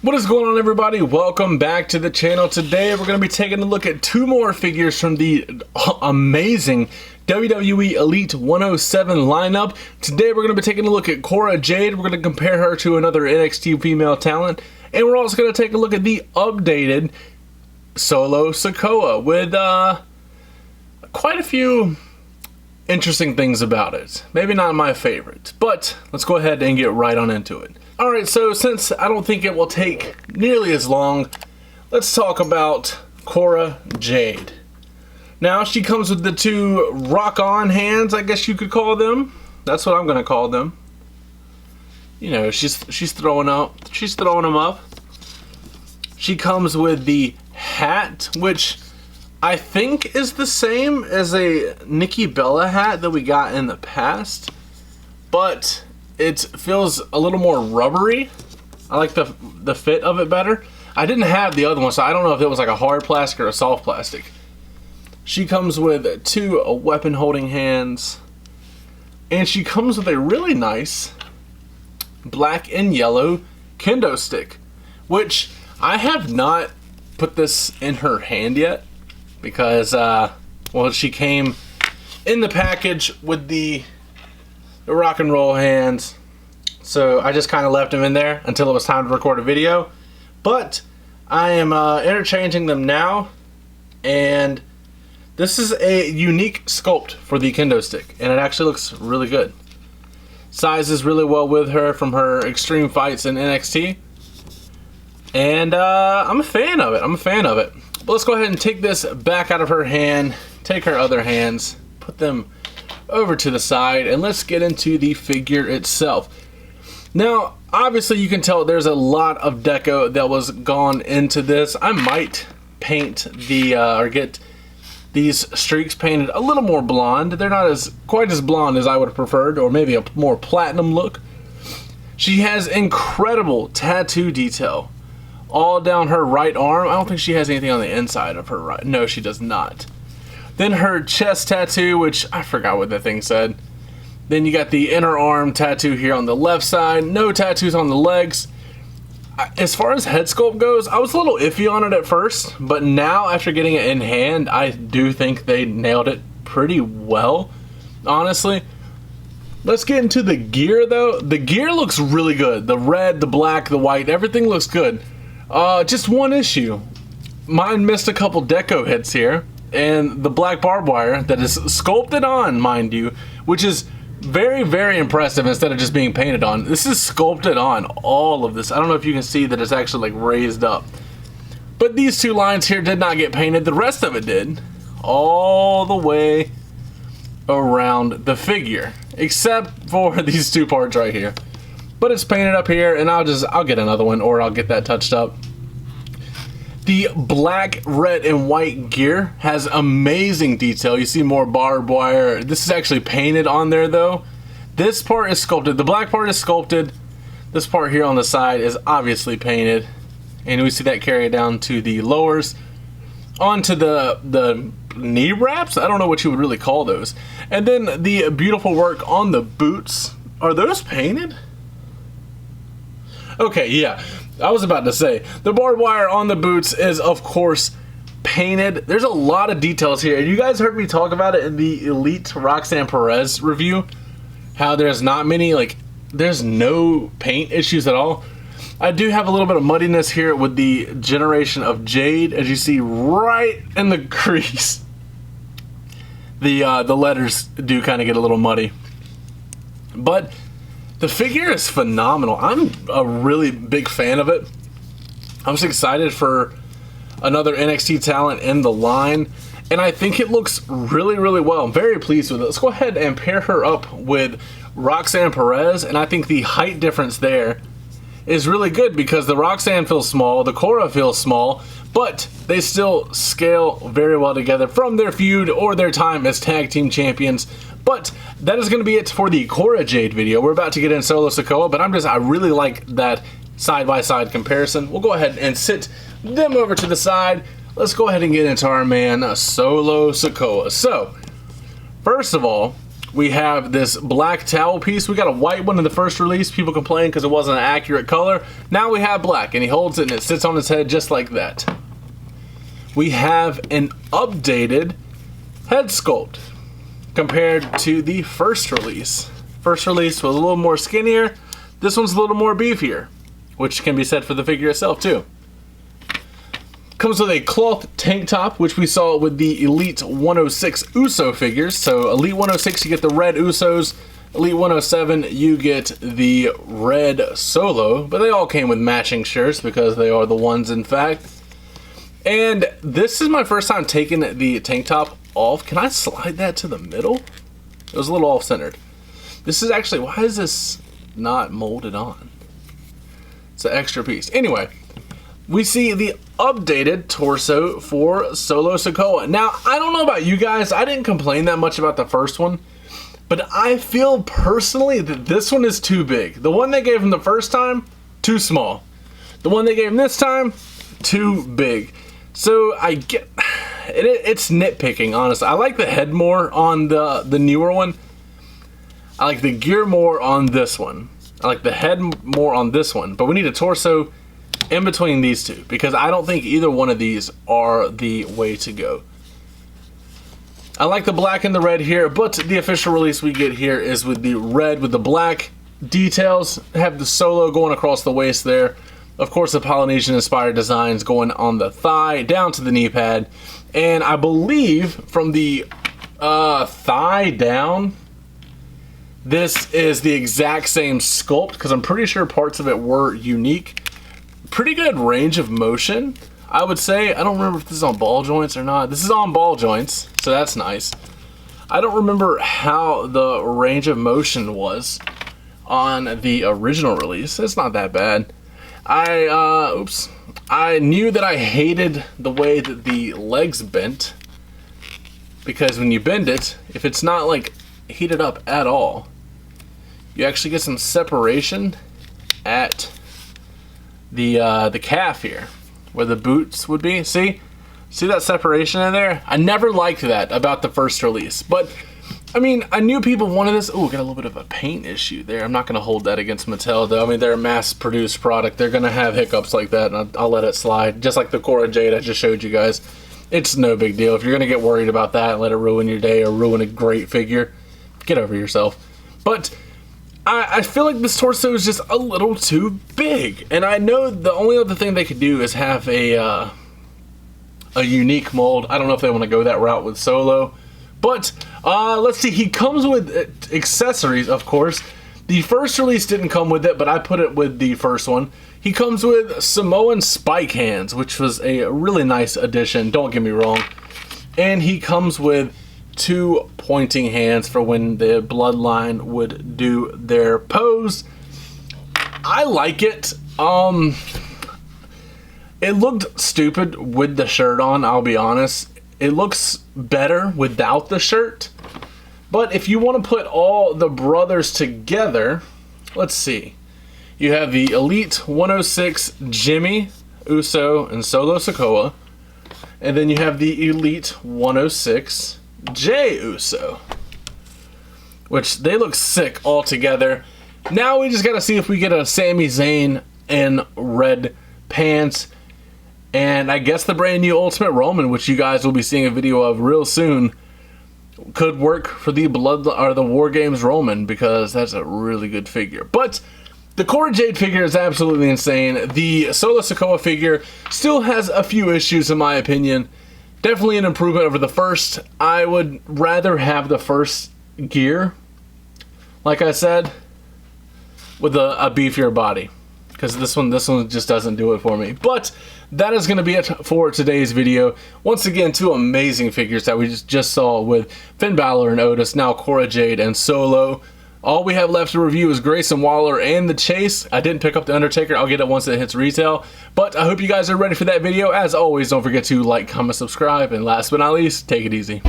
What is going on, everybody? Welcome back to the channel. Today we're going to be taking a look at two more figures from the amazing WWE Elite 107 lineup. Today we're going to be taking a look at Cora Jade. We're going to compare her to another NXT female talent. And we're also going to take a look at the updated Solo Sikoa with quite a few interesting things about it. Maybe not my favorite, but let's go ahead and get right on into it. Alright, so since I don't think it will take nearly as long, let's talk about Cora Jade. Now, she comes with the two rock-on hands, I guess you could call them. That's what I'm going to call them. You know, she's throwing them up. She comes with the hat, which I think is the same as a Nikki Bella hat that we got in the past, but it feels a little more rubbery. I like the fit of it better. I didn't have the other one, so I don't know if it was like a hard plastic or a soft plastic. She comes with two weapon holding hands, and she comes with a really nice black and yellow kendo stick, which I have not put this in her hand yet because well, she came in the package with the rock and roll hands, so I just kind of left them in there until it was time to record a video. But I am interchanging them now, and this is a unique sculpt for the kendo stick, and it actually looks really good. Sizes really well with her from her extreme fights in NXT, and I'm a fan of it. But let's go ahead and take this back out of her hand, take her other hands, put them over to the side, and let's get into the figure itself. Now, obviously you can tell there's a lot of deco that was gone into this. I might paint the or get these streaks painted a little more blonde. They're not quite as blonde as I would have preferred, or maybe a more platinum look. She has incredible tattoo detail all down her right arm. I don't think she has anything on the inside of her right. No, she does not. Then her chest tattoo, which I forgot what that thing said. Then you got the inner arm tattoo here on the left side. No tattoos on the legs. As far as head sculpt goes, I was a little iffy on it at first, but now after getting it in hand, I do think they nailed it pretty well, honestly. Let's get into the gear though. The gear looks really good. The red, the black, the white, everything looks good. Just one issue. Mine missed a couple deco hits here. And the black barbed wire that is sculpted on, mind you, which is very, very impressive instead of just being painted on. This is sculpted on, all of this. I don't know if you can see that it's actually like raised up. But these two lines here did not get painted. The rest of it did. All the way around the figure. Except for these two parts right here. But it's painted up here, and I'll get another one, or I'll get that touched up. The black, red, and white gear has amazing detail. You see more barbed wire. This is actually painted on there though. This part is sculpted. The black part is sculpted. This part here on the side is obviously painted. And we see that carry down to the lowers. Onto the knee wraps? I don't know what you would really call those. And then the beautiful work on the boots. Are those painted? Okay, yeah. I was about to say, the barbed wire on the boots is, of course, painted. There's a lot of details here. You guys heard me talk about it in the Elite Roxanne Perez review. How there's not many, like, there's no paint issues at all. I do have a little bit of muddiness here with the generation of Jade, as you see right in the crease. The letters do kind of get a little muddy. But the figure is phenomenal. I'm a really big fan of it. I'm just excited for another NXT talent in the line, and I think it looks really, really well. I'm very pleased with it. Let's go ahead and pair her up with Roxanne Perez, and I think the height difference there is really good because the Roxanne feels small, the Cora feels small, but they still scale very well together from their feud or their time as tag team champions. But that is going to be it for the Cora Jade video. We're about to get in Solo Sikoa, but I really like that side-by-side comparison. We'll go ahead and sit them over to the side. Let's go ahead and get into our man, Solo Sikoa. So, first of all, We have this black towel piece. We got a white one in the first release. People complained because it wasn't an accurate color. Now we have black, and he holds it and it sits on his head just like that. We have an updated head sculpt compared to the first release. First release was a little more skinnier. This one's a little more beefier, which can be said for the figure itself too. Comes with a cloth tank top, which we saw with the Elite 106 Uso figures. So Elite 106, you get the red Usos. Elite 107, you get the red Solo. But they all came with matching shirts because they are the ones, in fact. And this is my first time taking the tank top off. Can I slide that to the middle? It was a little off-centered. This is actually, why is this not molded on? It's an extra piece. Anyway, we see the updated torso for Solo Sikoa. Now, I don't know about you guys. I didn't complain that much about the first one. But I feel personally that this one is too big. The one they gave him the first time, too small. The one they gave him this time, too big. So I get... It's nitpicking, honestly. I like the head more on the newer one. I like the gear more on this one. I like the head more on this one. But we need a torso in between these two, because I don't think either one of these are the way to go. I like the black and the red here, but the official release we get here is with the red with the black details. Have the Solo going across the waist there. Of course, the Polynesian inspired designs going on the thigh down to the knee pad. And I believe from the thigh down, this is the exact same sculpt, because I'm pretty sure parts of it were unique. Pretty good range of motion, I would say. I don't remember if this is on ball joints or not. This is on ball joints, so that's nice. I don't remember how the range of motion was on the original release. It's not that bad. I knew that I hated the way that the legs bent, because when you bend it, if it's not like heated up at all, you actually get some separation at the calf here, where the boots would be. See that separation in there? I never liked that about the first release, but I mean, I knew people wanted this. Oh, got a little bit of a paint issue there. I'm not going to hold that against Mattel, though. I mean, they're a mass-produced product. They're going to have hiccups like that, and I'll let it slide. Just like the Cora Jade I just showed you guys. It's no big deal. If you're going to get worried about that and let it ruin your day or ruin a great figure, get over yourself. But I feel like this torso is just a little too big. And I know the only other thing they could do is have a unique mold. I don't know if they want to go that route with Solo. But let's see, he comes with accessories, of course. The first release didn't come with it, but I put it with the first one. He comes with Samoan spike hands, which was a really nice addition, don't get me wrong. And he comes with 2 pointing hands for when the bloodline would do their pose. I like it. It looked stupid with the shirt on, I'll be honest. It looks better without the shirt. But if you want to put all the brothers together, let's see. You have the Elite 106 Jimmy Uso and Solo Sikoa. And then you have the Elite 106 Jay Uso, which they look sick all together. Now we just got to see if we get a Sami Zayn in red pants. And I guess the brand new Ultimate Roman, which you guys will be seeing a video of real soon, could work for the the War Games Roman, because that's a really good figure. But the Cora Jade figure is absolutely insane. The Solo Sikoa figure still has a few issues in my opinion. Definitely an improvement over the first. I would rather have the first gear, like I said, with a beefier body, because this one just doesn't do it for me. But that is going to be it for today's video. Once again, 2 amazing figures that we just saw with Finn Balor and Otis, now Cora Jade and Solo. All we have left to review is Grayson Waller and The Chase. I didn't pick up The Undertaker. I'll get it once it hits retail. But I hope you guys are ready for that video. As always, don't forget to like, comment, subscribe, and last but not least, take it easy.